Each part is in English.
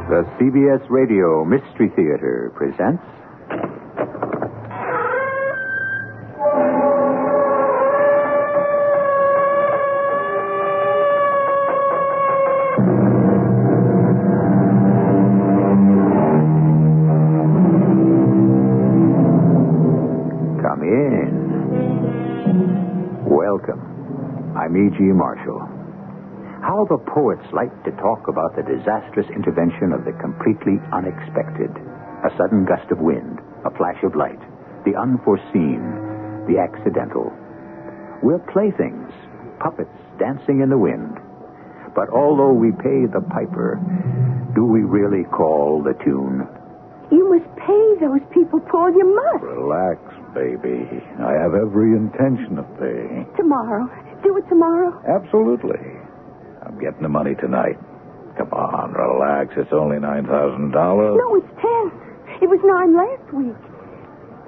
The CBS Radio Mystery Theater presents... Come in. Welcome. I'm E.G. Marshall. How the poets like to talk about the disastrous intervention of the completely unexpected. A sudden gust of wind, a flash of light, the unforeseen, the accidental. We're playthings, puppets dancing in the wind. But although we pay the piper, do we really call the tune? You must pay those people, Paul. You must. Relax, baby. I have every intention of paying. Tomorrow. Do it tomorrow. Absolutely. I'm getting the money tonight. Come on, relax. It's only $9,000. No, it's 10. It was 9 last week.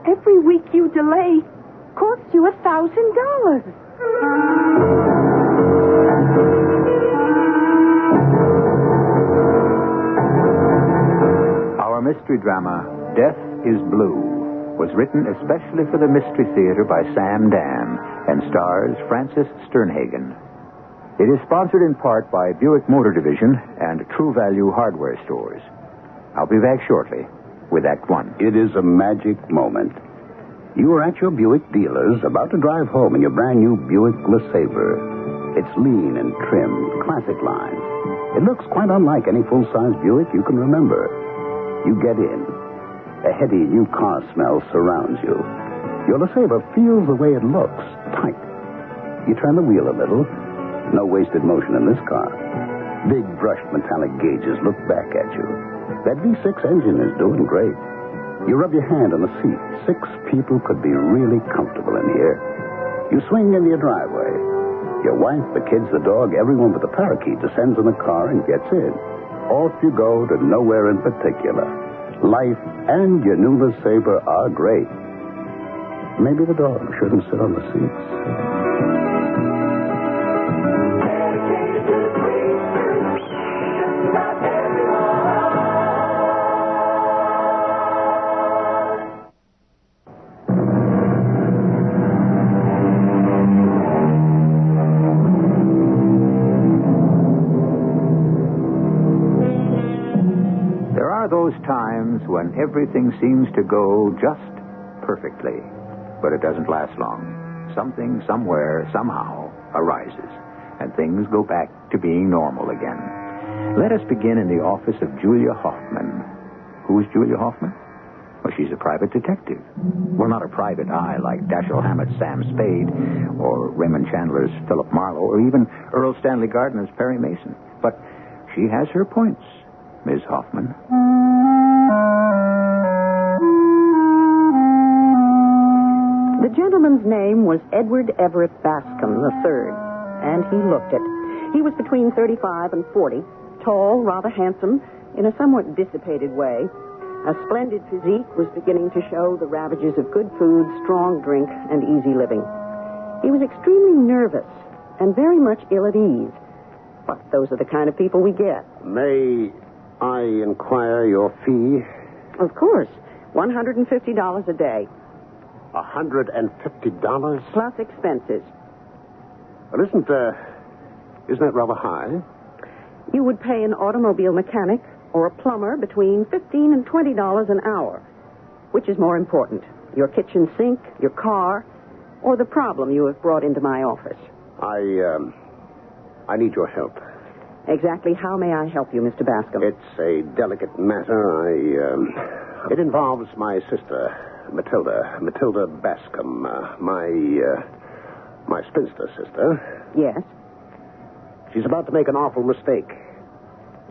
Every week you delay costs you $1,000. Our mystery drama, Death is Blue, was written especially for the Mystery Theater by Sam Dan and stars Francis Sternhagen. It is sponsored in part by Buick Motor Division and True Value Hardware Stores. I'll be back shortly with Act One. It is a magic moment. You are at your Buick dealers, about to drive home in your brand new Buick LeSabre. It's lean and trim, classic lines. It looks quite unlike any full-size Buick you can remember. You get in. A heady new car smell surrounds you. Your LeSabre feels the way it looks, tight. You turn the wheel a little. No wasted motion in this car. Big brushed metallic gauges look back at you. That V6 engine is doing great. You rub your hand on the seat. 6 people could be really comfortable in here. You swing into your driveway. Your wife, the kids, the dog, everyone but the parakeet descends in the car and gets in. Off you go to nowhere in particular. Life and your new LeSabre are great. Maybe the dog shouldn't sit on the seats. Those times when everything seems to go just perfectly, but it doesn't last long. Something, somewhere, somehow arises, and things go back to being normal again. Let us begin in the office of Julia Hoffman. Who is Julia Hoffman? Well, she's a private detective. Well, not a private eye like Dashiell Hammett's Sam Spade, or Raymond Chandler's Philip Marlowe, or even Earl Stanley Gardner's Perry Mason. But she has her points, Ms. Hoffman. The gentleman's name was Edward Everett Bascom III, and he looked it. He was between 35 and 40, tall, rather handsome, in a somewhat dissipated way. A splendid physique was beginning to show the ravages of good food, strong drink, and easy living. He was extremely nervous and very much ill at ease. But those are the kind of people we get. May I inquire your fee? Of course. $150 a day. $150? Plus expenses. Well, isn't that rather high? You would pay an automobile mechanic or a plumber between $15 and $20 an hour. Which is more important, your kitchen sink, your car, or the problem you have brought into my office? I need your help. Exactly how may I help you, Mr. Bascom? It's a delicate matter. It involves my sister, Matilda Bascom, my spinster sister. Yes. She's about to make an awful mistake.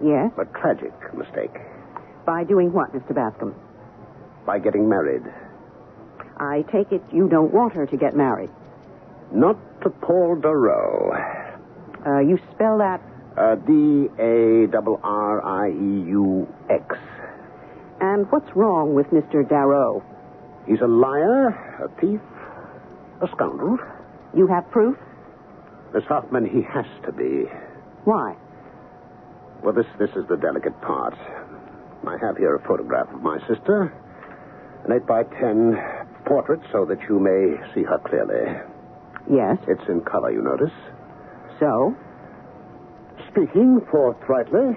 Yes? A tragic mistake. By doing what, Mr. Bascom? By getting married. I take it you don't want her to get married. Not to Paul Darrow. You spell that? Darrieux. And what's wrong with Mr. Darrow? He's a liar, a thief, a scoundrel. You have proof? Miss Hoffman, he has to be. Why? Well, this is the delicate part. I have here a photograph of my sister, an 8x10 portrait so that you may see her clearly. Yes. It's in color, you notice. So? Speaking forthrightly,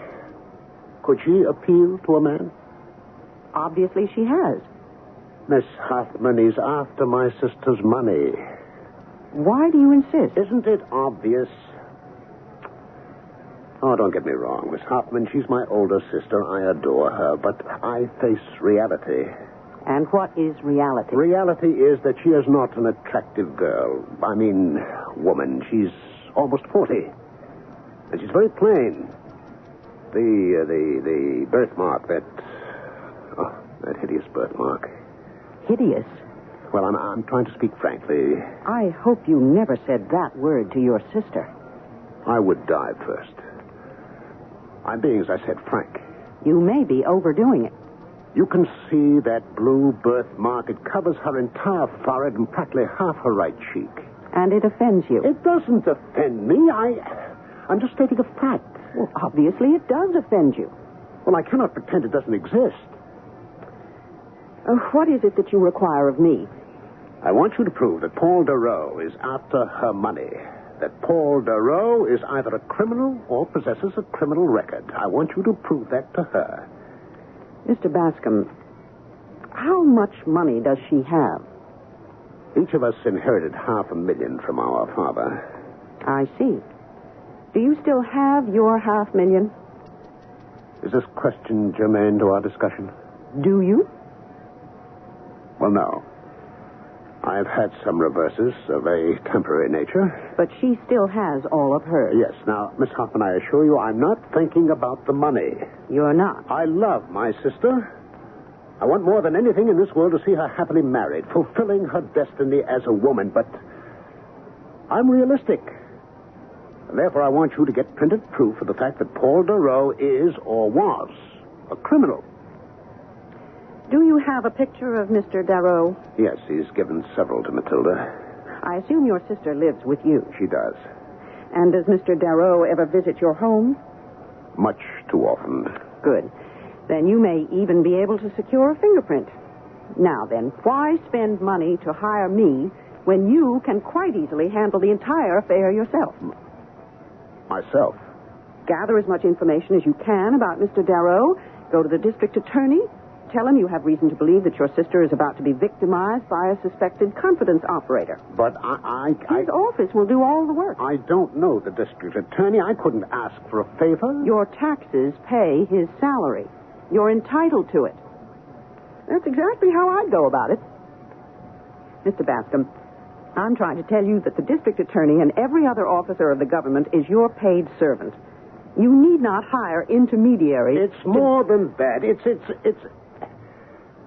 could she appeal to a man? Obviously she has. Miss Hoffman is after my sister's money. Why do you insist? Isn't it obvious? Oh, don't get me wrong, Miss Hoffman. She's my older sister. I adore her, but I face reality. And what is reality? Reality is that she is not an attractive girl. I mean, woman. She's almost 40. And she's very plain. The birthmark, that hideous birthmark. Hideous? Well, I'm trying to speak frankly. I hope you never said that word to your sister. I would die first. I'm being, as I said, frank. You may be overdoing it. You can see that blue birthmark. It covers her entire forehead and practically half her right cheek. And it offends you. It doesn't offend me. I'm just stating a fact. Well, obviously it does offend you. Well, I cannot pretend it doesn't exist. What is it that you require of me? I want you to prove that Paul Darrow is after her money. That Paul Darrow is either a criminal or possesses a criminal record. I want you to prove that to her. Mr. Bascom, how much money does she have? Each of us inherited $500,000 from our father. I see. Do you still have your $500,000? Is this question germane to our discussion? Do you? Well, no. I've had some reverses of a temporary nature. But she still has all of hers. Yes. Now, Miss Hoffman, I assure you, I'm not thinking about the money. You're not? I love my sister. I want more than anything in this world to see her happily married, fulfilling her destiny as a woman. But I'm realistic. And therefore, I want you to get printed proof of the fact that Paul Darrow is or was a criminal. Do you have a picture of Mr. Darrow? Yes, he's given several to Matilda. I assume your sister lives with you. She does. And does Mr. Darrow ever visit your home? Much too often. Good. Then you may even be able to secure a fingerprint. Now then, why spend money to hire me when you can quite easily handle the entire affair yourself? Myself? Gather as much information as you can about Mr. Darrow. Go to the district attorney. Tell him you have reason to believe that your sister is about to be victimized by a suspected confidence operator. But His office will do all the work. I don't know the district attorney. I couldn't ask for a favor. Your taxes pay his salary. You're entitled to it. That's exactly how I'd go about it. Mr. Bascom, I'm trying to tell you that the district attorney and every other officer of the government is your paid servant. You need not hire intermediaries. It's more than that.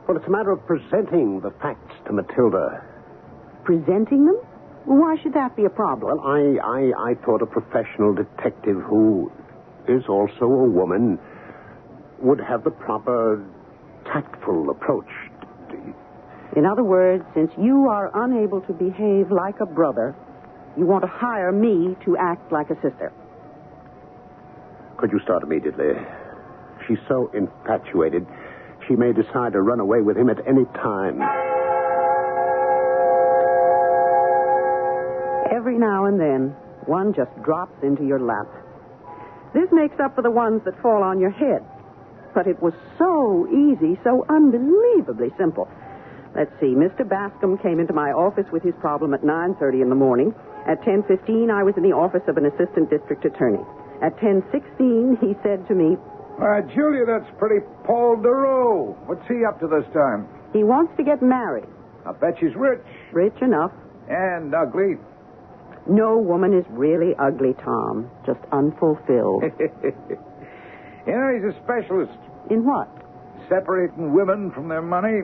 Well, it's a matter of presenting the facts to Matilda. Presenting them? Why should that be a problem? Well, I thought a professional detective who is also a woman would have the proper tactful approach. In other words, since you are unable to behave like a brother, you want to hire me to act like a sister. Could you start immediately? She's so infatuated, she may decide to run away with him at any time. Every now and then, one just drops into your lap. This makes up for the ones that fall on your head. But it was so easy, so unbelievably simple. Let's see, Mr. Bascom came into my office with his problem at 9:30 in the morning. At 10:15, I was in the office of an assistant district attorney. At 10:16, he said to me, Julia, that's pretty Paul Darrow. What's he up to this time? he wants to get married. I bet she's rich. Rich enough. And ugly. No woman is really ugly, Tom. Just unfulfilled. You know, he's a specialist. In what? Separating women from their money.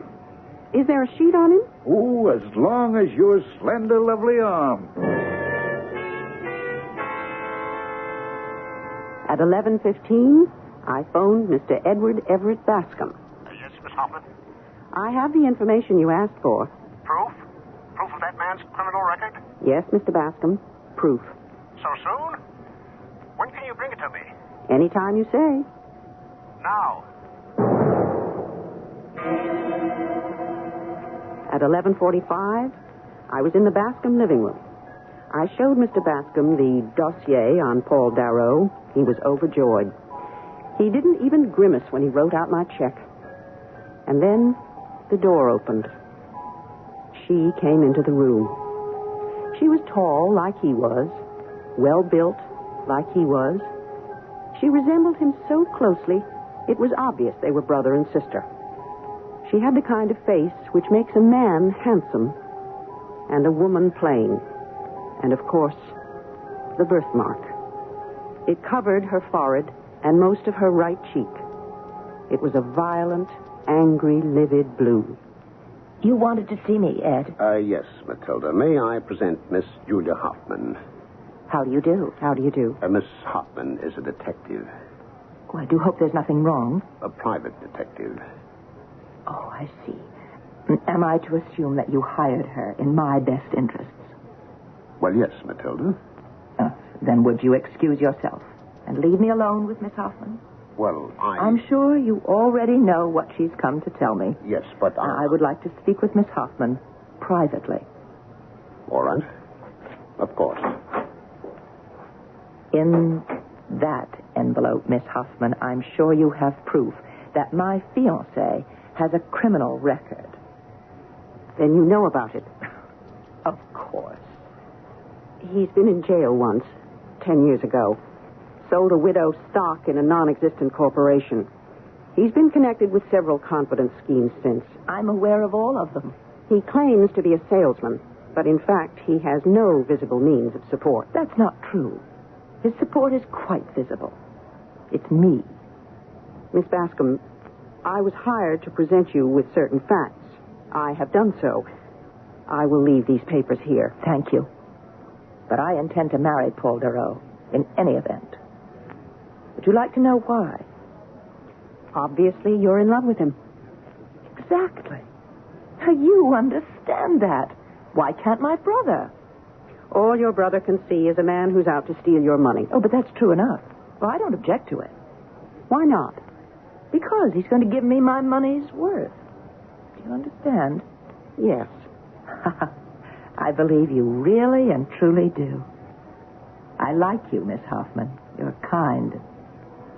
Is there a sheet on him? Oh, as long as your slender, lovely arm. At 11:15, I phoned Mr. Edward Everett Bascom. Yes, Miss Hoffman. I have the information you asked for. Proof? Proof of that man's criminal record? Yes, Mr. Bascom. Proof. So soon? When can you bring it to me? Anytime you say. Now. At 11:45, I was in the Bascom living room. I showed Mr. Bascom the dossier on Paul Darrow. He was overjoyed. He didn't even grimace when he wrote out my check. And then the door opened. She came into the room. She was tall like he was, well-built like he was. She resembled him so closely, it was obvious they were brother and sister. She had the kind of face which makes a man handsome and a woman plain. And, of course, the birthmark. It covered her forehead and most of her right cheek. It was a violent, angry, livid blue. You wanted to see me, Ed. Yes, Matilda. May I present Miss Julia Hoffman? How do you do? How do you do? Miss Hoffman is a detective. Oh, I do hope there's nothing wrong. A private detective. Oh, I see. Am I to assume that you hired her in my best interests? Well, yes, Matilda. Then would you excuse yourself and leave me alone with Miss Hoffman? Well, I'm sure you already know what she's come to tell me. Yes, but I would like to speak with Miss Hoffman privately. All right. Of course. In that envelope, Miss Hoffman, I'm sure you have proof that my fiancé has a criminal record. Then you know about it. Of course. He's been in jail once, 10 years ago. Sold a widow's stock in a non-existent corporation. He's been connected with several confidence schemes since. I'm aware of all of them. He claims to be a salesman, but in fact, he has no visible means of support. That's not true. His support is quite visible. It's me. Miss Bascom, I was hired to present you with certain facts. I have done so. I will leave these papers here. Thank you. But I intend to marry Paul Darrow in any event. Would you like to know why? Obviously, you're in love with him. Exactly. Now, you understand that. Why can't my brother? All your brother can see is a man who's out to steal your money. Oh, but that's true enough. Well, I don't object to it. Why not? Because he's going to give me my money's worth. Do you understand? Yes. I believe you really and truly do. I like you, Miss Hoffman. You're a kind,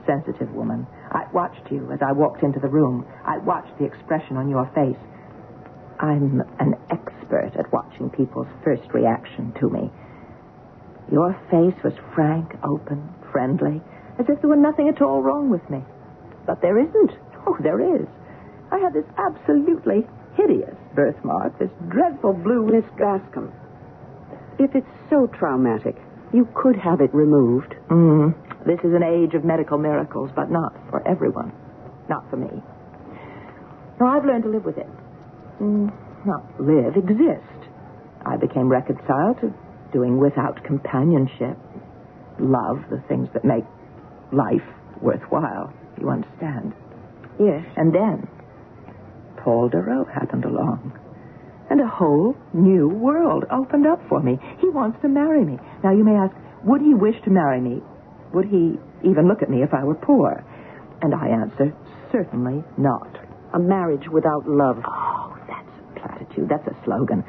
sensitive woman. I watched you as I walked into the room. I watched the expression on your face. I'm an expert at watching people's first reaction to me. Your face was frank, open, friendly, as if there were nothing at all wrong with me. But there isn't. Oh, there is. I have this absolutely hideous birthmark, this dreadful blue... Miss Bascom, if it's so traumatic, you could have it removed. This is an age of medical miracles, but not for everyone. Not for me. No, I've learned to live with it. Not live, exist. I became reconciled to doing without companionship, love, the things that make life worthwhile. You understand? Yes. And then Paul Darrow happened along. And a whole new world opened up for me. He wants to marry me. Now, you may ask, would he wish to marry me? Would he even look at me if I were poor? And I answer, certainly not. A marriage without love. Oh, that's a platitude. That's a slogan.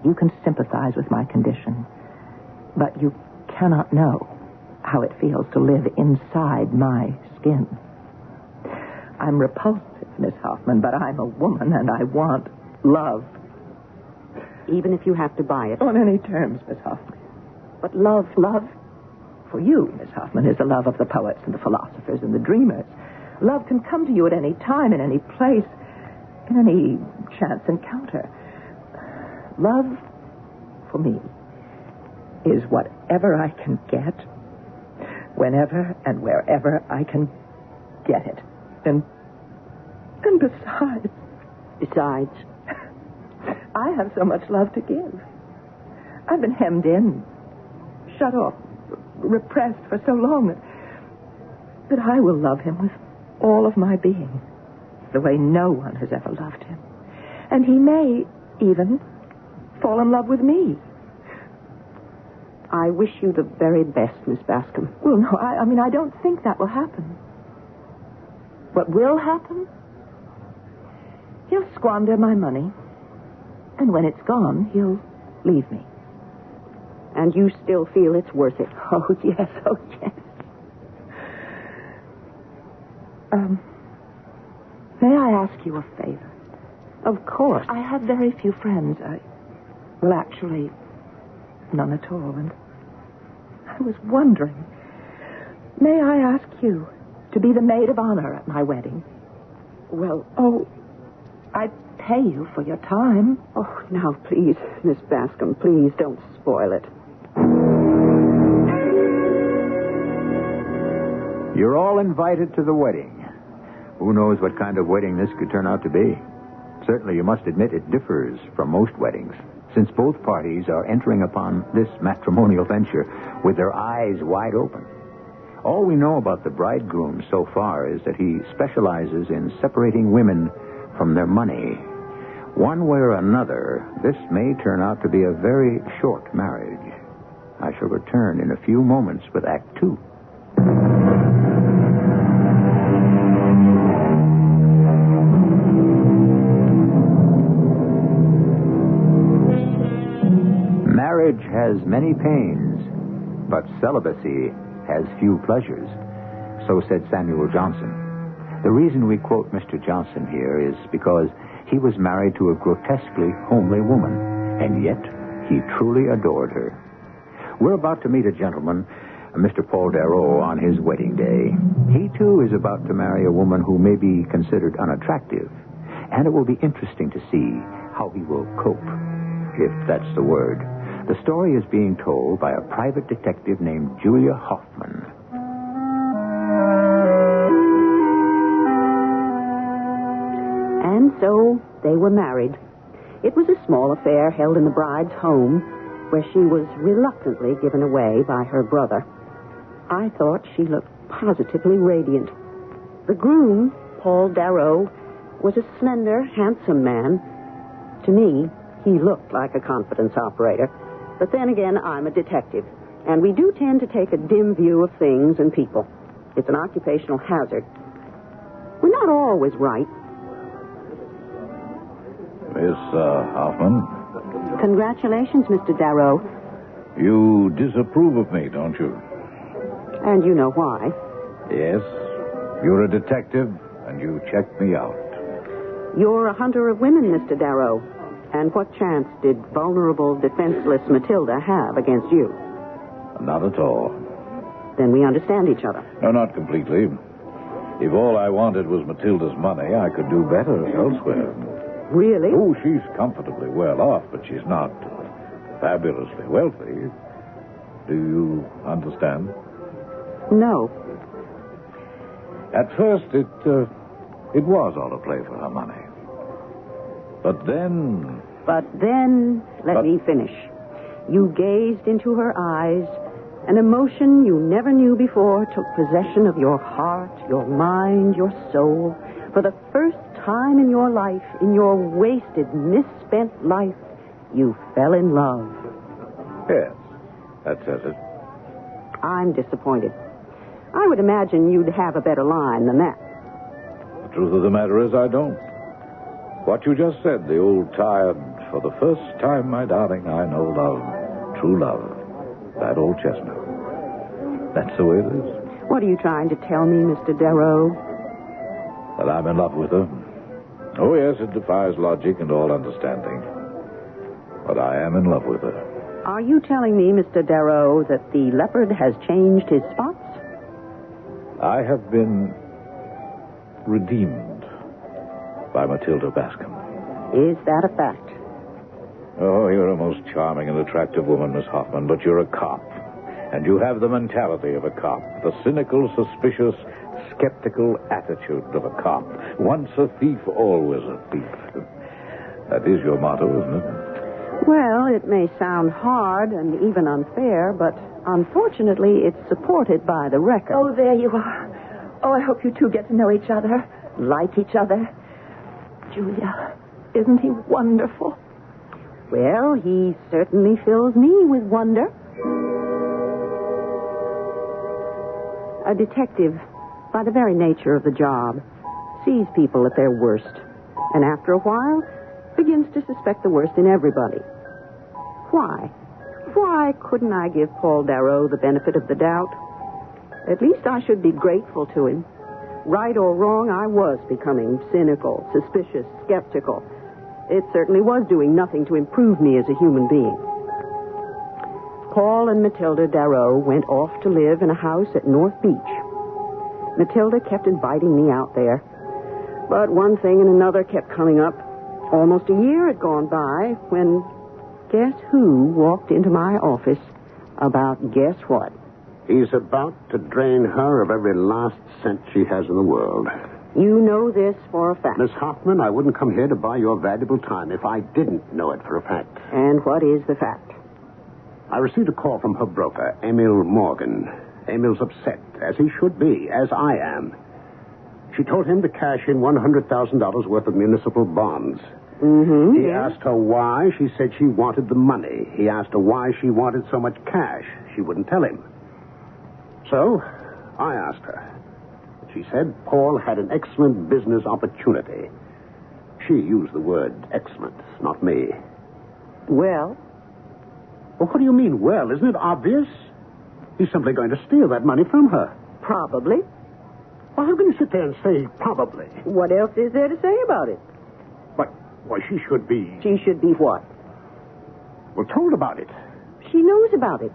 You can sympathize with my condition, but you cannot know how it feels to live inside my skin. I'm repulsive, Miss Hoffman, but I'm a woman and I want love. Even if you have to buy it. On any terms, Miss Hoffman. But love for you, Miss Hoffman, is the love of the poets and the philosophers and the dreamers. Love can come to you at any time, in any place, in any chance encounter. Love, for me, is whatever I can get, whenever and wherever I can get it. And besides... Besides? I have so much love to give. I've been hemmed in, shut off, repressed for so long that I will love him with all of my being, the way no one has ever loved him. And he may even fall in love with me. I wish you the very best, Miss Bascom. Well, no, I don't think that will happen. What will happen? He'll squander my money. And when it's gone, he'll leave me. And you still feel it's worth it? Oh, yes, oh, yes. May I ask you a favor? Of course. I have very few friends. Well, actually, none at all. And I was wondering, may I ask you to be the maid of honor at my wedding? Well, I'd pay you for your time. oh, now, please, Miss Bascom, please don't spoil it. You're all invited to the wedding. Who knows what kind of wedding this could turn out to be? Certainly, you must admit it differs from most weddings, since both parties are entering upon this matrimonial venture with their eyes wide open. All we know about the bridegroom so far is that he specializes in separating women from their money. One way or another, this may turn out to be a very short marriage. I shall return in a few moments with Act 2. Marriage has many pains, but celibacy has few pleasures. So said Samuel Johnson. The reason we quote Mr. Johnson here is because he was married to a grotesquely homely woman, and yet he truly adored her. We're about to meet a gentleman, Mr. Paul Darrow, on his wedding day. He, too, is about to marry a woman who may be considered unattractive, and it will be interesting to see how he will cope, if that's the word. The story is being told by a private detective named Julia Hoffman. And so they were married. It was a small affair held in the bride's home, where she was reluctantly given away by her brother. I thought she looked positively radiant. The groom, Paul Darrow, was a slender, handsome man. To me, he looked like a confidence operator. But then again, I'm a detective, and we do tend to take a dim view of things and people. It's an occupational hazard. We're not always right. Miss Hoffman, Congratulations, Mr. Darrow. you disapprove of me, don't you? And you know why. Yes. You're a detective, and you checked me out. You're a hunter of women, Mr. Darrow. And what chance did vulnerable, defenseless Matilda have against you? Not at all. Then we understand each other. No, not completely. If all I wanted was Matilda's money, I could do better elsewhere. Really? Oh, she's comfortably well off, but she's not fabulously wealthy. Do you understand? No. At first, it was all a play for her money. But then, let me finish. You gazed into her eyes. An emotion you never knew before took possession of your heart, your mind, your soul. For the first time in your life, in your wasted, misspent life, you fell in love. yes, that says it. I'm disappointed. I would imagine you'd have a better line than that. The truth of the matter is I don't. What you just said, the old tired, for the first time, my darling, I know love, true love, that old chestnut. That's the way it is. What are you trying to tell me, Mr. Darrow? That I'm in love with her. Oh, yes, it defies logic and all understanding. But I am in love with her. Are you telling me, Mr. Darrow, that the leopard has changed his spots? I have been redeemed by Matilda Bascom. Is that a fact? Oh, you're a most charming and attractive woman, Miss Hoffman, but you're a cop. And you have the mentality of a cop, the cynical, suspicious, skeptical attitude of a cop. Once a thief, always a thief. That is your motto, isn't it? Well, it may sound hard and even unfair, but unfortunately it's supported by the record. Oh, there you are. Oh, I hope you two get to know each other, like each other. Julia, isn't he wonderful? Well, he certainly fills me with wonder. A detective, by the very nature of the job, sees people at their worst, and after a while, begins to suspect the worst in everybody. Why? Why couldn't I give Paul Darrow the benefit of the doubt? At least I should be grateful to him. Right or wrong, I was becoming cynical, suspicious, skeptical. It certainly was doing nothing to improve me as a human being. Paul and Matilda Darrow went off to live in a house at North Beach. Matilda kept inviting me out there. But one thing and another kept coming up. Almost a year had gone by when, guess who walked into my office about guess what? He's about to drain her of every last cent she has in the world. You know this for a fact. Miss Hoffman, I wouldn't come here to buy your valuable time if I didn't know it for a fact. And what is the fact? I received a call from her broker, Emil Morgan. Emil's upset, as he should be, as I am. She told him to cash in $100,000 worth of municipal bonds. Mm-hmm. He asked her why. She said she wanted the money. He asked her why she wanted so much cash. She wouldn't tell him. So, I asked her. She said Paul had an excellent business opportunity. She used the word excellent, not me. Well, What do you mean, well? Isn't it obvious? He's simply going to steal that money from her. probably. Well, how can you sit there and say probably? What else is there to say about it? But, why, she should be... She should be what? Well, told about it. She knows about it.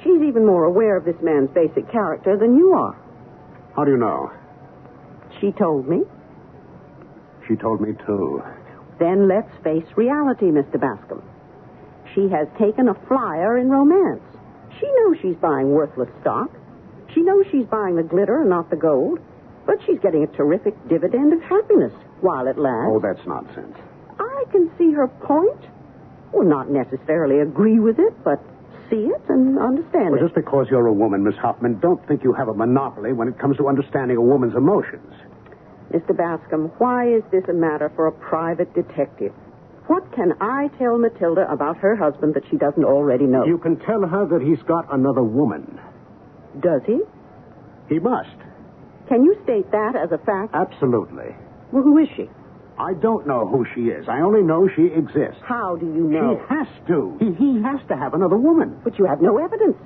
She's even more aware of this man's basic character than you are. How do you know? She told me. She told me, too. Then let's face reality, Mr. Bascom. She has taken a flyer in romance. She knows she's buying worthless stock. She knows she's buying the glitter and not the gold. But she's getting a terrific dividend of happiness while it lasts. Oh, that's nonsense. I can see her point. Well, not necessarily agree with it, but see it and understand Well, it. just because you're a woman, Miss Hoffman, don't think you have a monopoly when it comes to understanding a woman's emotions. Mr. Bascom, why is this a matter for a private detective? What can I tell Matilda about her husband that she doesn't already know? You can tell her that he's got another woman. Does he? He must. Can you state that as a fact? Absolutely. Well, who is she? I don't know who she is. I only know she exists. How do you know? She has to. He has to have another woman. But you have no evidence.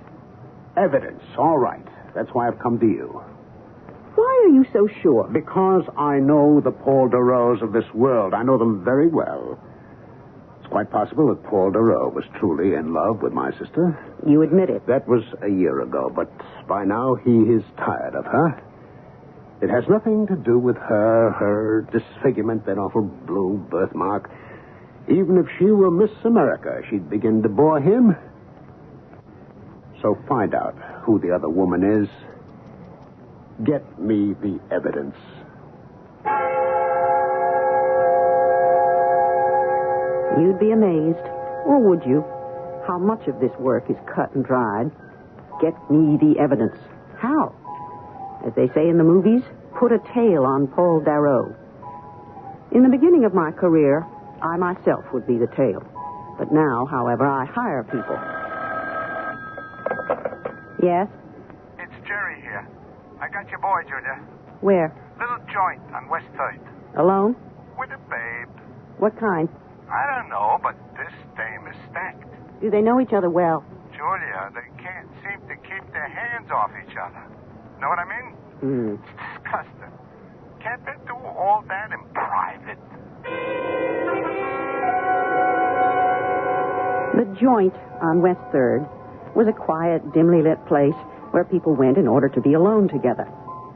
Evidence. All right. That's why I've come to you. Why are you so sure? Because I know the Paul Darrows of this world. I know them very well. It's quite possible that Paul Darrow was truly in love with my sister. You admit it. That was a year ago, but by now he is tired of her. It has nothing to do with her disfigurement, that awful blue birthmark. Even if she were Miss America, she'd begin to bore him. So find out who the other woman is. Get me the evidence. You'd be amazed, or would you, how much of this work is cut and dried. Get me the evidence. How? As they say in the movies, put a tail on Paul Darrow. In the beginning of my career, I myself would be the tail. But now, however, I hire people. Yes? It's Jerry here. I got your boy, Junior. Where? Little joint on West 3rd. Alone? With a babe. What kind? I don't know, but this dame is stacked. Do they know each other well? Julia, they can't seem to keep their hands off each other. Know what I mean? It's disgusting. Can't they do all that in private? The joint on West 3rd was a quiet, dimly lit place where people went in order to be alone together.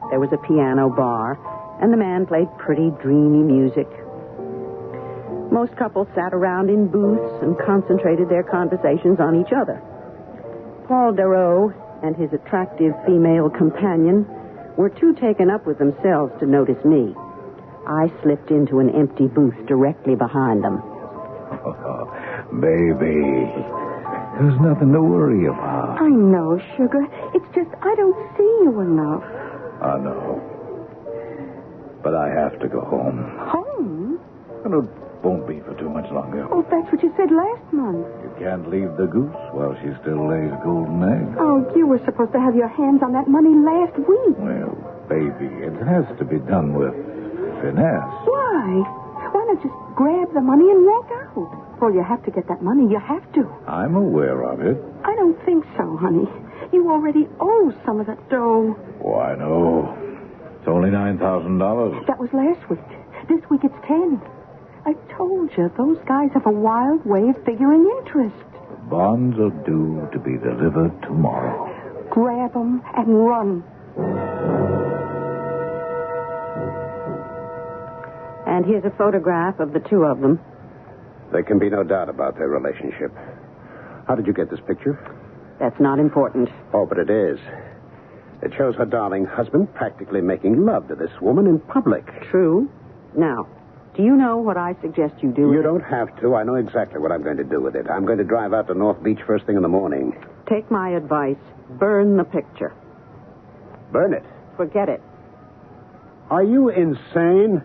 There was a piano bar, and the man played pretty, dreamy music. Most couples sat around in booths and concentrated their conversations on each other. Paul Darrow and his attractive female companion were too taken up with themselves to notice me. I slipped into an empty booth directly behind them. Oh, baby, there's nothing to worry about. I know, sugar. It's just I don't see you enough. I know. But I have to go home. Home? won't be for too much longer. Oh, that's what you said last month. You can't leave the goose while she still lays golden eggs. Oh, you were supposed to have your hands on that money last week. Well, baby, it has to be done with finesse. Why? Why not just grab the money and walk out? Well, you have to get that money. You have to. I'm aware of it. I don't think so, honey. You already owe some of that dough. Why, no. It's only $9,000. That was last week. This week it's 10. I told you, those guys have a wild way of figuring interest. The bonds are due to be delivered tomorrow. Grab them and run. And here's a photograph of the two of them. There can be no doubt about their relationship. How did you get this picture? That's not important. Oh, but it is. It shows her darling husband practically making love to this woman in public. True. Now, do you know what I suggest you do? You don't have to. I know exactly what I'm going to do with it. I'm going to drive out to North Beach first thing in the morning. Take my advice. Burn the picture. Burn it? Forget it. Are you insane?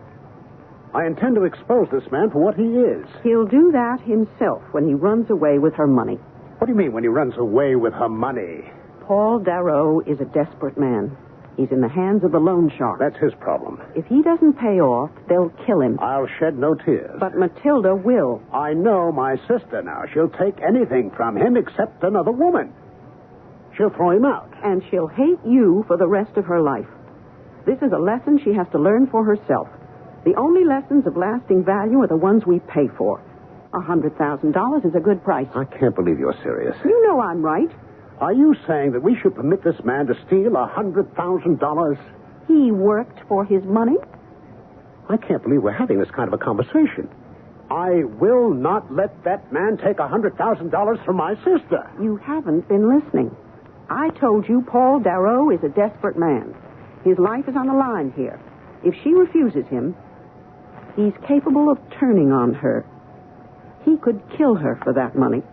I intend to expose this man for what he is. He'll do that himself when he runs away with her money. What do you mean when he runs away with her money? Paul Darrow is a desperate man. He's in the hands of the loan shark. That's his problem. If he doesn't pay off, they'll kill him. I'll shed no tears. But Matilda will. I know my sister now. She'll take anything from him except another woman. She'll throw him out. And she'll hate you for the rest of her life. This is a lesson she has to learn for herself. The only lessons of lasting value are the ones we pay for. $100,000 is a good price. I can't believe you're serious. You know I'm right. Are you saying that we should permit this man to steal $100,000? He worked for his money. I can't believe we're having this kind of a conversation. I will not let that man take $100,000 from my sister. You haven't been listening. I told you Paul Darrow is a desperate man. His life is on the line here. If she refuses him, he's capable of turning on her. He could kill her for that money.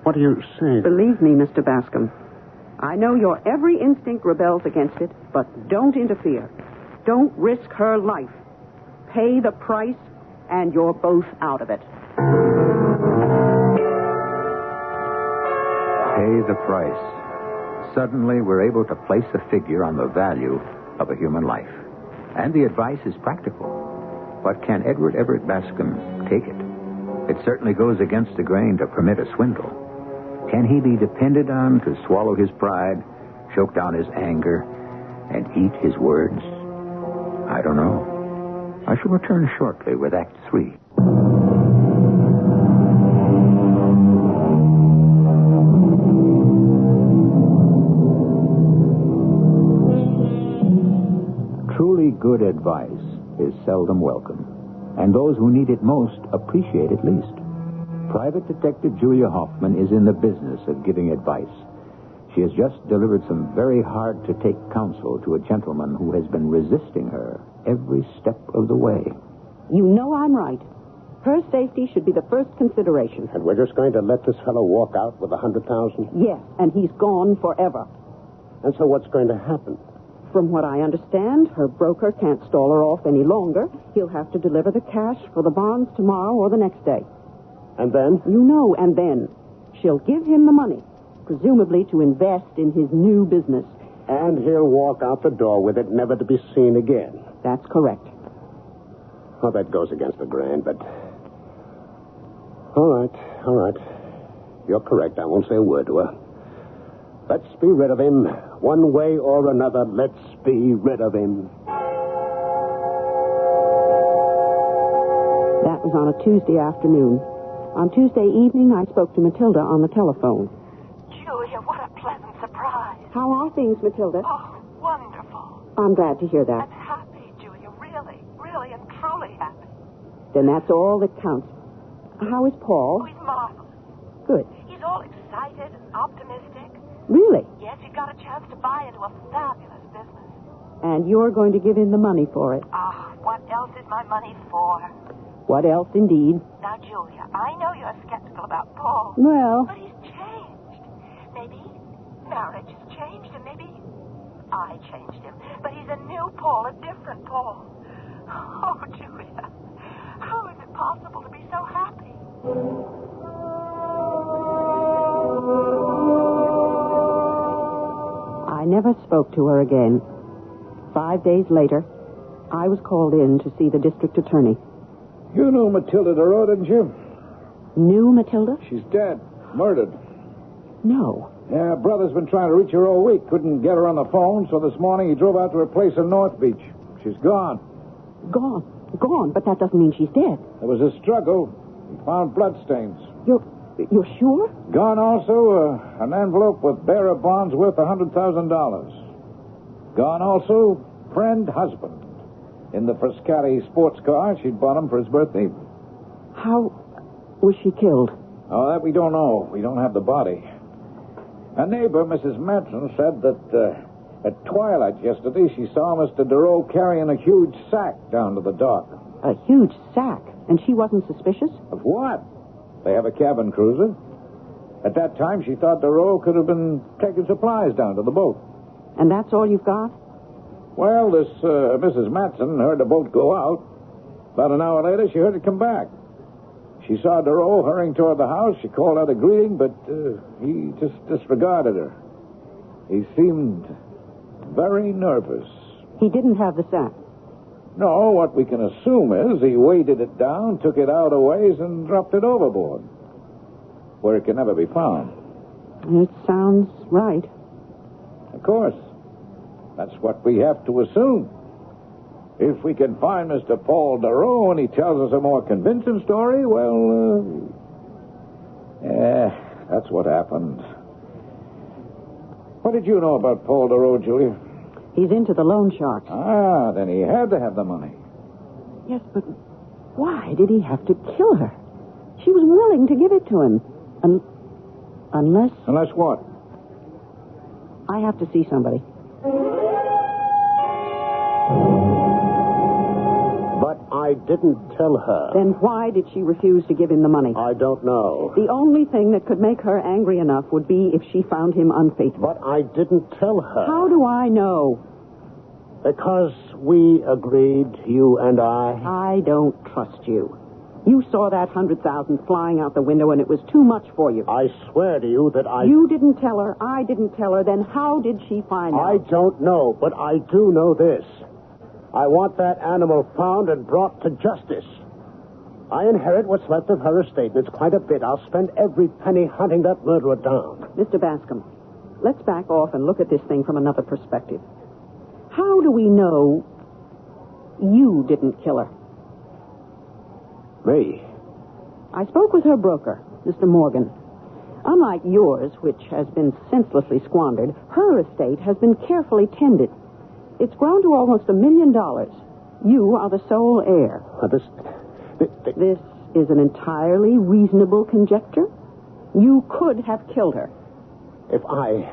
What are you saying? Believe me, Mr. Bascom. I know your every instinct rebels against it, but don't interfere. Don't risk her life. Pay the price, and you're both out of it. Pay the price. Suddenly, we're able to place a figure on the value of a human life. And the advice is practical. But can Edward Everett Bascom take it? It certainly goes against the grain to permit a swindle. Can he be depended on to swallow his pride, choke down his anger, and eat his words? I don't know. I shall return shortly with Act 3. Truly good advice is seldom welcome, and those who need it most appreciate it least. Private Detective Julia Hoffman is in the business of giving advice. She has just delivered some very hard-to-take counsel to a gentleman who has been resisting her every step of the way. You know I'm right. Her safety should be the first consideration. And we're just going to let this fellow walk out with $100,000? Yes, and he's gone forever. And so what's going to happen? From what I understand, her broker can't stall her off any longer. He'll have to deliver the cash for the bonds tomorrow or the next day. And then? You know, and then. She'll give him the money, presumably to invest in his new business. And he'll walk out the door with it, never to be seen again. That's correct. Well, that goes against the grain, but... All right. You're correct. I won't say a word to her. Let's be rid of him. One way or another, let's be rid of him. That was on a Tuesday afternoon. On Tuesday evening, I spoke to Matilda on the telephone. Julia, what a pleasant surprise. How are things, Matilda? Oh, wonderful. I'm glad to hear that. I'm happy, Julia. Really, really and truly happy. Then that's all that counts. How is Paul? Oh, he's marvelous. Good. He's all excited and optimistic. Really? Yes, he got a chance to buy into a fabulous business. And you're going to give him the money for it. What else is my money for? What else, indeed? Now, Julia, I know you're skeptical about Paul. Well... But he's changed. Maybe marriage has changed, and maybe I changed him. But he's a new Paul, a different Paul. Oh, Julia, how never spoke to her again. 5 days later, I was called in to see the district attorney. You knew Matilda DeRoe, didn't you? Knew Matilda? She's dead. Murdered. No. Yeah, brother's been trying to reach her all week. Couldn't get her on the phone, so this morning he drove out to her place in North Beach. She's gone. Gone. Gone, but that doesn't mean she's dead. There was a struggle. He found bloodstains. You're sure? Gone also an envelope with bearer bonds worth $100,000. Gone also friend husband in the Frascati sports car she'd bought him for his birthday. How was she killed? Oh, that we don't know. We don't have the body. A neighbor, Mrs. Matson, said that at twilight yesterday she saw Mr. DeRoe carrying a huge sack down to the dock. A huge sack? And she wasn't suspicious? Of what? They have a cabin cruiser. At that time, she thought DeRoe could have been taking supplies down to the boat. And that's all you've got? Well, this Mrs. Matson heard the boat go out. About an hour later, she heard it come back. She saw DeRoe hurrying toward the house. She called out a greeting, but he just disregarded her. He seemed very nervous. He didn't have the sack? No, what we can assume is he weighted it down, took it out a ways, and dropped it overboard, where it can never be found. It sounds right. Of course. That's what we have to assume. If we can find Mr. Paul DeRoe and he tells us a more convincing story, well, that's what happened. What did you know about Paul DeRoe, Julia? He's into the loan sharks. Ah, then he had to have the money. Yes, but why did he have to kill her? She was willing to give it to him. Unless... Unless what? I have to see somebody. But I didn't tell her. Then why did she refuse to give him the money? I don't know. The only thing that could make her angry enough would be if she found him unfaithful. But I didn't tell her. How do I know? Because we agreed, you and I. I don't trust you. You saw that 100,000 flying out the window and it was too much for you. I swear to you that I... You didn't tell her. I didn't tell her. Then how did she find out? I don't know, but I do know this. I want that animal found and brought to justice. I inherit what's left of her estate, and it's quite a bit. I'll spend every penny hunting that murderer down. Mr. Bascom, let's back off and look at this thing from another perspective. How do we know you didn't kill her? Me? I spoke with her broker, Mr. Morgan. Unlike yours, which has been senselessly squandered, her estate has been carefully tended. It's grown to almost $1 million. You are the sole heir. This is an entirely reasonable conjecture. You could have killed her. If I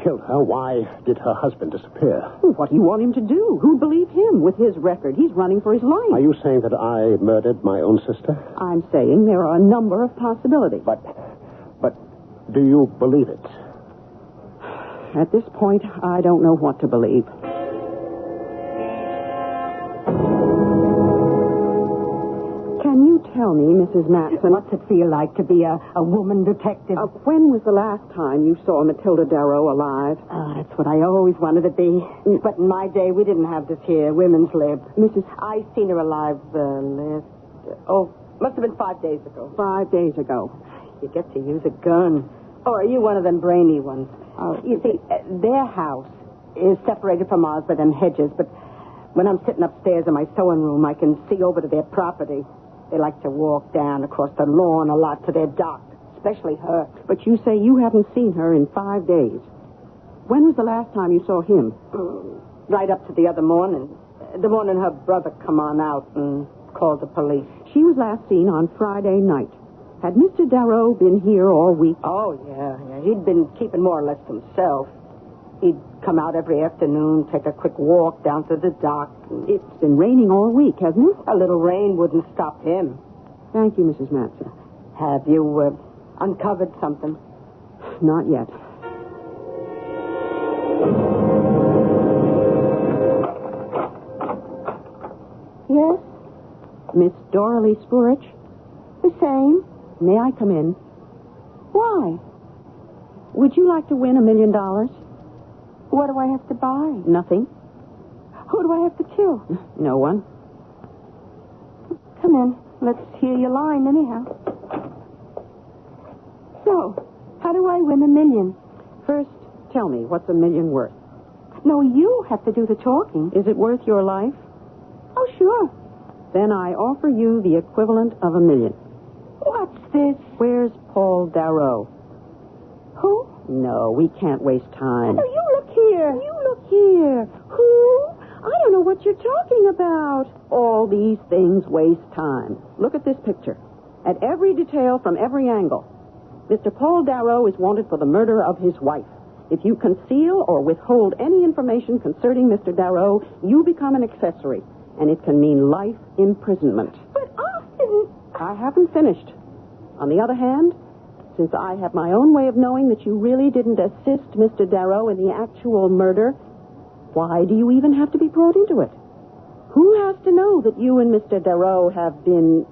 killed her, why did her husband disappear? What do you want him to do? Who'd believe him with his record? He's running for his life. Are you saying that I murdered my own sister? I'm saying there are a number of possibilities. But do you believe it? At this point, I don't know what to believe. Can you tell me, Mrs. Matson... What's it feel like to be a woman detective? When was the last time you saw Matilda DeRoe alive? That's what I always wanted to be. But in my day, we didn't have this here women's lib. I seen her alive must have been 5 days ago. 5 days ago. You get to use a gun. Or are you one of them brainy ones? You see, their house is separated from ours by them hedges, but when I'm sitting upstairs in my sewing room, I can see over to their property. They like to walk down across the lawn a lot to their dock, especially her. But you say you haven't seen her in 5 days. When was the last time you saw him? Right up to the other morning. The morning her brother come on out and called the police. She was last seen on Friday night. Had Mr. DeRoe been here all week? Oh, yeah. He'd been keeping more or less to himself. He'd come out every afternoon, take a quick walk down to the dock. It's been raining all week, hasn't it? A little rain wouldn't stop him. Thank you, Mrs. Matson. Have you uncovered something? Not yet. Yes? Miss Doralee Spurich? The same. May I come in? Why? Would you like to win $1 million? What do I have to buy? Nothing. Who do I have to kill? No one. Come in. Let's hear your line, anyhow. So, how do I win $1 million? First, tell me, what's $1 million worth? No, you have to do the talking. Is it worth your life? Oh, sure. Then I offer you the equivalent of $1 million. What's this? Where's Paul Darrow? Who? No, we can't waste time. No, you look here. You look here. Who? I don't know what you're talking about. All these things waste time. Look at this picture. At every detail from every angle. Mr. Paul Darrow is wanted for the murder of his wife. If you conceal or withhold any information concerning Mr. Darrow, you become an accessory, and it can mean life imprisonment. But Austin... I haven't finished. On the other hand, since I have my own way of knowing that you really didn't assist Mr. Darrow in the actual murder, why do you even have to be brought into it? Who has to know that you and Mr. Darrow have been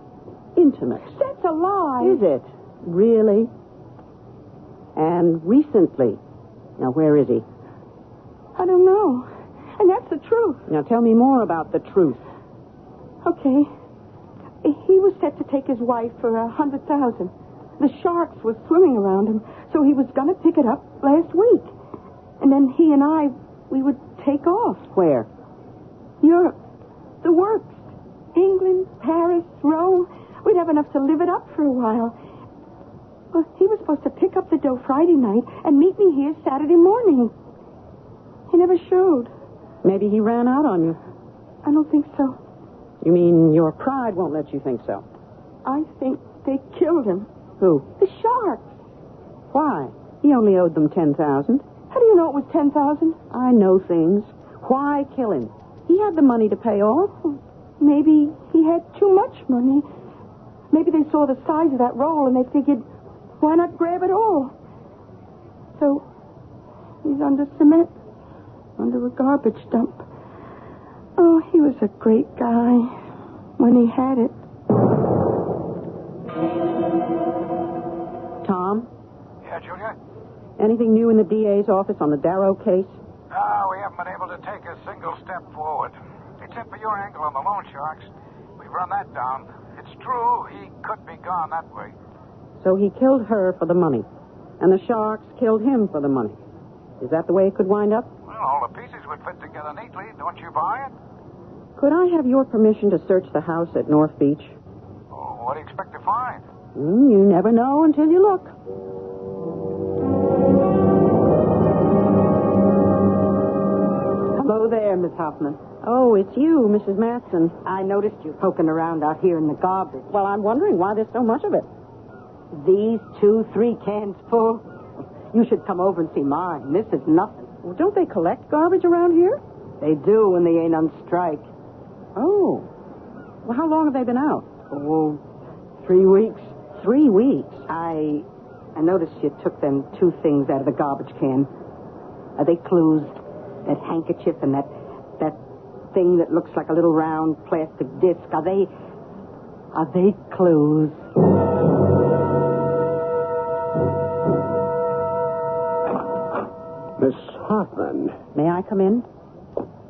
intimate? That's a lie. Is it? Really? And recently. Now, where is he? I don't know. And that's the truth. Now, tell me more about the truth. Okay. He was set to take his wife for $100,000. The sharks were swimming around him, so he was going to pick it up last week. And then he and I, we would take off. Where? Europe. The works. England, Paris, Rome. We'd have enough to live it up for a while. Well, he was supposed to pick up the dough Friday night and meet me here Saturday morning. He never showed. Maybe he ran out on you. I don't think so. You mean your pride won't let you think so? I think they killed him. Who? The sharks. Why? He only owed them $10,000. How do you know it was $10,000? I know things. Why kill him? He had the money to pay off. Maybe he had too much money. Maybe they saw the size of that roll and they figured, why not grab it all? So, he's under cement, under a garbage dump. Oh, he was a great guy when he had it. Tom? Yeah, Julia? Anything new in the DA's office on the Darrow case? We haven't been able to take a single step forward. Except for your angle on the loan sharks. We've run that down. It's true, he could be gone that way. So he killed her for the money, and the sharks killed him for the money. Is that the way it could wind up? Well, all the pieces would fit together neatly. Don't you buy it? Could I have your permission to search the house at North Beach? Oh, what do you expect to find? You never know until you look. Hello there, Miss Hoffman. Oh, it's you, Mrs. Matson. I noticed you poking around out here in the garbage. Well, I'm wondering why there's so much of it. These 2-3 cans full. You should come over and see mine. This is nothing. Well, don't they collect garbage around here? They do when they ain't on strike. Oh. Well, how long have they been out? Oh, 3 weeks. 3 weeks? I noticed you took them 2 things out of the garbage can. Are they clues? That handkerchief and that thing that looks like a little round plastic disc. Are they clues? Miss Hoffman. May I come in?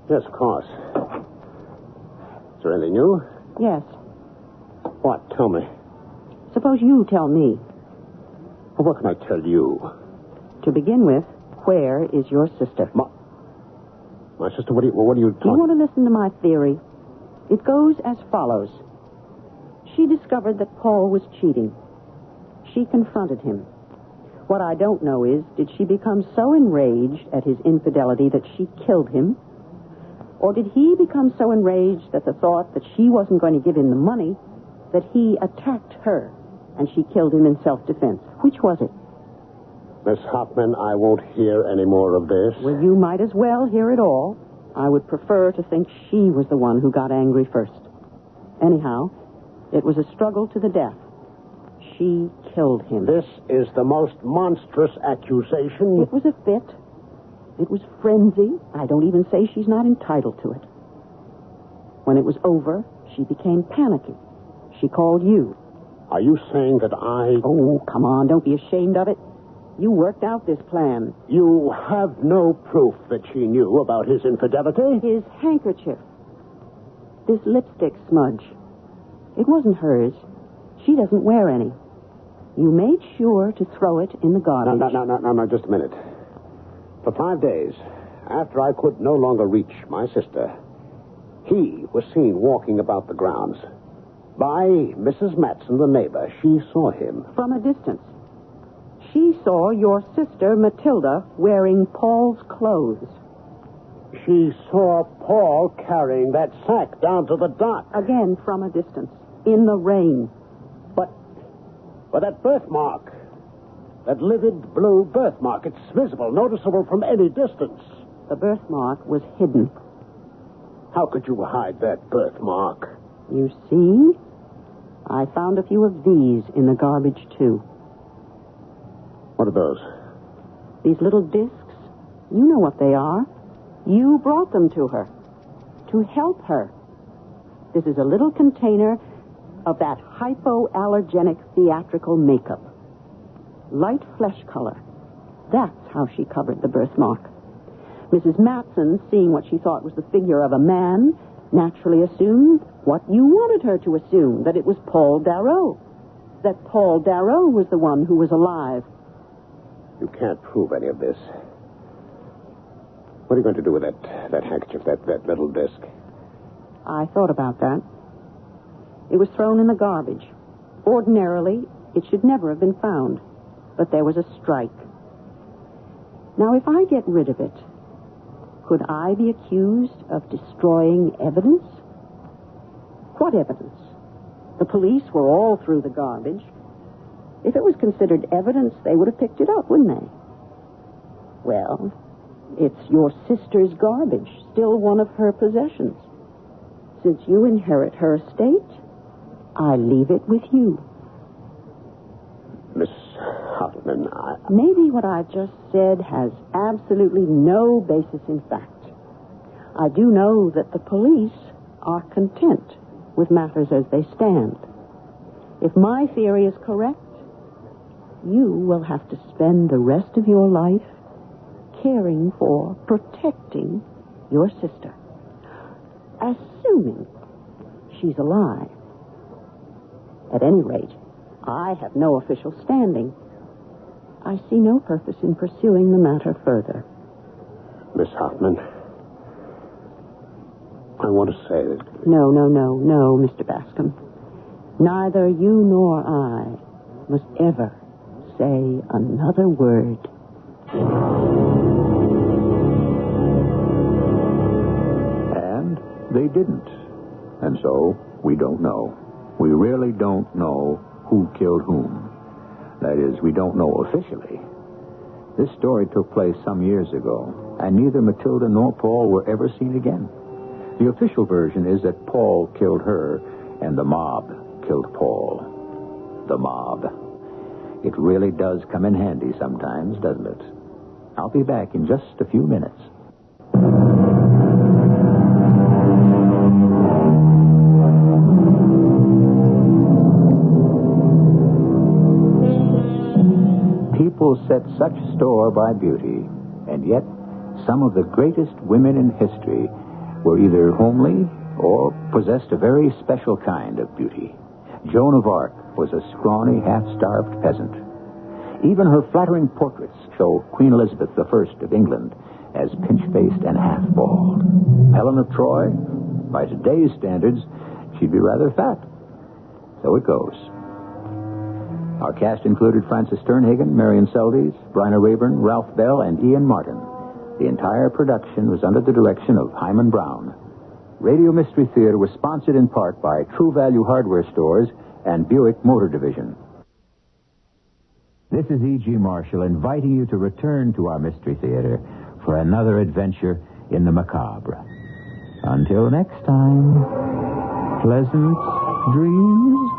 Yes, of course. Is there anything new? Yes. What? Tell me. Suppose you tell me. Well, what can I tell you? To begin with, where is your sister? My sister, what are you Do you talking? want to listen to my theory? It goes as follows. She discovered that Paul was cheating. She confronted him. What I don't know is, did she become so enraged at his infidelity that she killed him? Or did he become so enraged at the thought that she wasn't going to give him the money that he attacked her and she killed him in self-defense? Which was it? Miss Hoffman, I won't hear any more of this. Well, you might as well hear it all. I would prefer to think she was the one who got angry first. Anyhow, it was a struggle to the death. She killed him. This is the most monstrous accusation. It was a fit. It was frenzy. I don't even say she's not entitled to it. When it was over, she became panicky. She called you. Are you saying that I... Oh, come on, don't be ashamed of it. You worked out this plan. You have no proof that she knew about his infidelity? His handkerchief. This lipstick smudge. It wasn't hers. She doesn't wear any. You made sure to throw it in the garbage. No, just a minute. For 5 days, after I could no longer reach my sister, he was seen walking about the grounds. By Mrs. Matson, the neighbor. She saw him. From a distance. She saw your sister, Matilda, wearing Paul's clothes. She saw Paul carrying that sack down to the dock. Again, from a distance. In the rain. But that birthmark, that livid blue birthmark, it's visible, noticeable from any distance. The birthmark was hidden. How could you hide that birthmark? You see? I found a few of these in the garbage, too. What are those? These little discs. You know what they are. You brought them to her. To help her. This is a little container of that hypoallergenic theatrical makeup. Light flesh color. That's how she covered the birthmark. Mrs. Matson, seeing what she thought was the figure of a man, naturally assumed what you wanted her to assume, that it was Paul Darrow. That Paul Darrow was the one who was alive. You can't prove any of this. What are you going to do with that handkerchief, that little disc? I thought about that. It was thrown in the garbage. Ordinarily, it should never have been found. But there was a strike. Now, if I get rid of it, could I be accused of destroying evidence? What evidence? The police were all through the garbage. If it was considered evidence, they would have picked it up, wouldn't they? Well, it's your sister's garbage, still one of her possessions. Since you inherit her estate, I leave it with you. Miss Hoffman, Maybe what I've just said has absolutely no basis in fact. I do know that the police are content with matters as they stand. If my theory is correct, you will have to spend the rest of your life caring for, protecting your sister. Assuming she's alive. At any rate, I have no official standing. I see no purpose in pursuing the matter further. Miss Hoffman, I want to say that... No, Mr. Bascom. Neither you nor I must ever say another word. And they didn't. And so, we don't know. We really don't know who killed whom. That is, we don't know officially. This story took place some years ago, and neither Matilda nor Paul were ever seen again. The official version is that Paul killed her, and the mob killed Paul. The mob. It really does come in handy sometimes, doesn't it? I'll be back in just a few minutes. People set such store by beauty, and yet some of the greatest women in history were either homely or possessed a very special kind of beauty. Joan of Arc was a scrawny, half-starved peasant. Even her flattering portraits show Queen Elizabeth I of England as pinch-faced and half-bald. Helen of Troy, by today's standards, she'd be rather fat. So it goes. Our cast included Frances Sternhagen, Marion Seldes, Bryna Rayburn, Ralph Bell, and Ian Martin. The entire production was under the direction of Hyman Brown. Radio Mystery Theater was sponsored in part by True Value Hardware Stores and Buick Motor Division. This is E.G. Marshall inviting you to return to our Mystery Theater for another adventure in the macabre. Until next time, pleasant dreams.